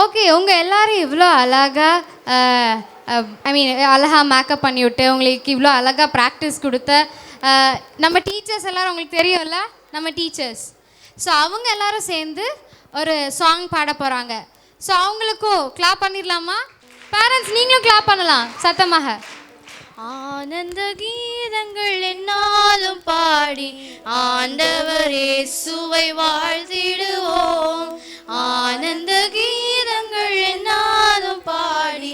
Okay, உங்கள் எல்லாரும் இவ்வளோ அழகாக அழகாக மேக்கப் பண்ணிவிட்டு உங்களுக்கு இவ்வளோ அழகாக ப்ராக்டிஸ் கொடுத்த நம்ம டீச்சர்ஸ் எல்லோரும் உங்களுக்கு தெரியும்ல, நம்ம டீச்சர்ஸ். ஸோ அவங்க எல்லாரும் சேர்ந்து ஒரு சாங் பாட போகிறாங்க. ஸோ அவங்களுக்கும் கிளாப் பண்ணிடலாமா? பேரண்ட்ஸ் நீங்களும் கிளாப் பண்ணலாம் சத்தமாக. ஆனந்த கீதங்கள் என்னாலும் பாடி ஆண்டவரே சுவை வாழ்த்திடுவோம். ஆனந்த கீதங்கள் என்னாலும் பாடி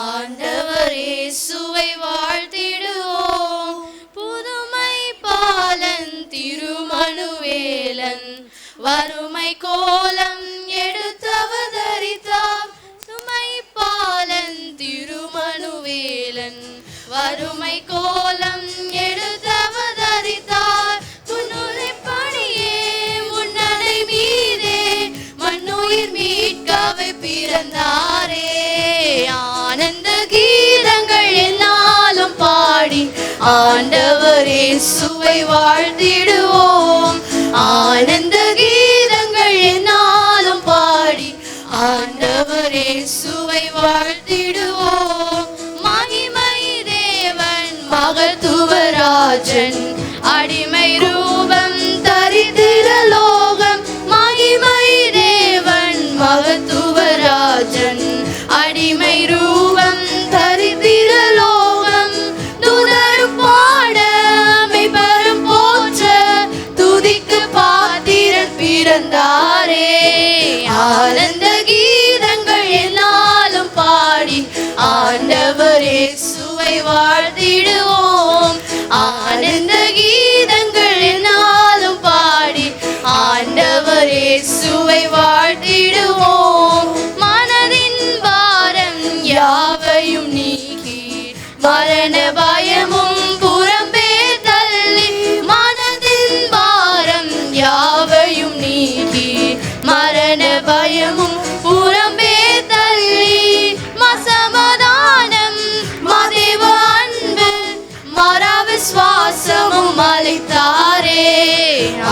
ஆண்டவரே சுவை வாழ்த்திடுவோம். புதுமை பாலன் திருமணுவேலன் வறுமை கோலம் எடுத்தவதரித்தார். சுமை பாலன் திருமணுவேலன் வறுமை கோலம் எடுத்தவதரித்தார். முன்னுரை பணியே முன்னடை மீதே மண்ணுயிர் மீட்கவே பிறந்தாரே. ஆனந்த கீதங்கள் என்னாலும் பாடி ஆண்டவரே சுவை வாழ்த்திடுவோம். ஆனந்த கீதங்கள் என்னாலும் பாடி ஆண்டவரே சுவை வாழ்த்திடுவோம். மகிமை தேவன் மகத்துவராஜன் அடிமை ரூபம் தரித்திர லோகம். மகிமை தேவன் மகத்துவராஜன் அடிமை ரூபம் தரித்திர லோகம். துதரும் பாட மெய்பரும் போற்ற துதிக்கு பாத்திரன் பிறந்தாரே. ஆனந்த கீதங்கள் என்னாலும் பாடி ஆண்டவரே சுவை வாழ்த்திடுவோம். ஆனந்த கீதங்கள் என்னாலும் பாடி ஆண்டவரே சுவை வாழ்த்திடுவோம். மனதின் பாரம் யாவையும் நீக்கி மரண பயமும் புறம்பே தள்ளி. மனதின் பாரம் யாவையும் நீக்கி மரண பயமும் புறம்பே தள்ளி. மசமாதானம் மதேவ அன்பு மரா விசுவாசமும் அளித்தாரே.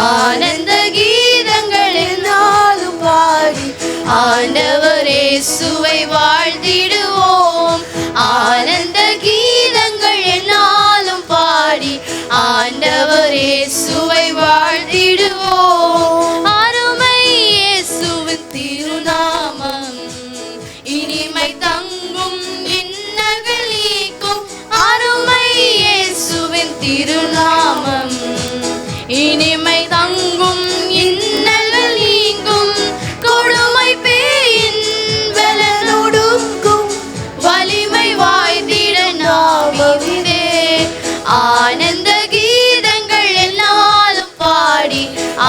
ஆனந்த கீதங்கள் என்னாலும் பாடி ஆண்டவரே சுவை வாழ்த்திடுவோம். ஆனந்த கீதங்கள் என்னாலும் பாடி ஆண்டவரே சுவை வாழ்த்திடுவோம். அருமை இயேசுவின் திருநாமம் இனிமை தங்கும் இன்னல்கள் நீக்கும். அருமை இயேசுவின் திருநாமம் இனிமை தங்கும் இன்னல்கள் நீங்கும். கொடுமை பேயின் வெலனொடுக்கும் வலிமை வாய்த்திட நாவிதே. ஆனந்த கீதங்கள் என்னாலும் பாடி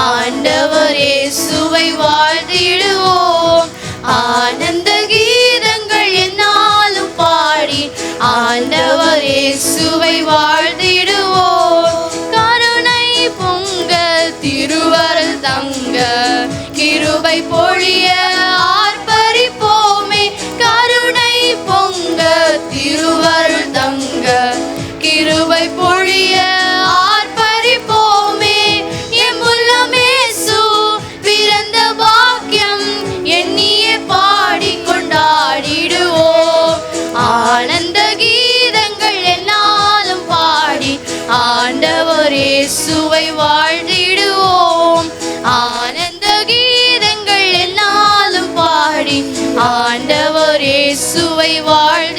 ஆண்டவரே சுவை வாழ்த்திடுவோம். ஆனந்த கீதங்கள் என்னாலும் பாடி ஆண்டவரே சுவை வாழ்த்திடுவோம். கருணை பொங்க திருவருள் தங்க கிருபை பொழிய ஆர்ப்பரிப்போமே. கருணை பொங்க திருவருள் தங்க கிருபை பொழிய ஆர்ப்பரிப்போமே. எம்முள்ளமேசு பிறந்த பாக்கியம் எண்ணியே பாடி கொண்டாடிடுவோம். ஆனந்த கீதங்கள் என்னாலும் பாடி ஆண்டவரே சுவை வாழ்த்திடுவோம். ஆனந்த கீதங்கள் என்னாலும் பாடி ஆண்டவரே சுவை வாழ்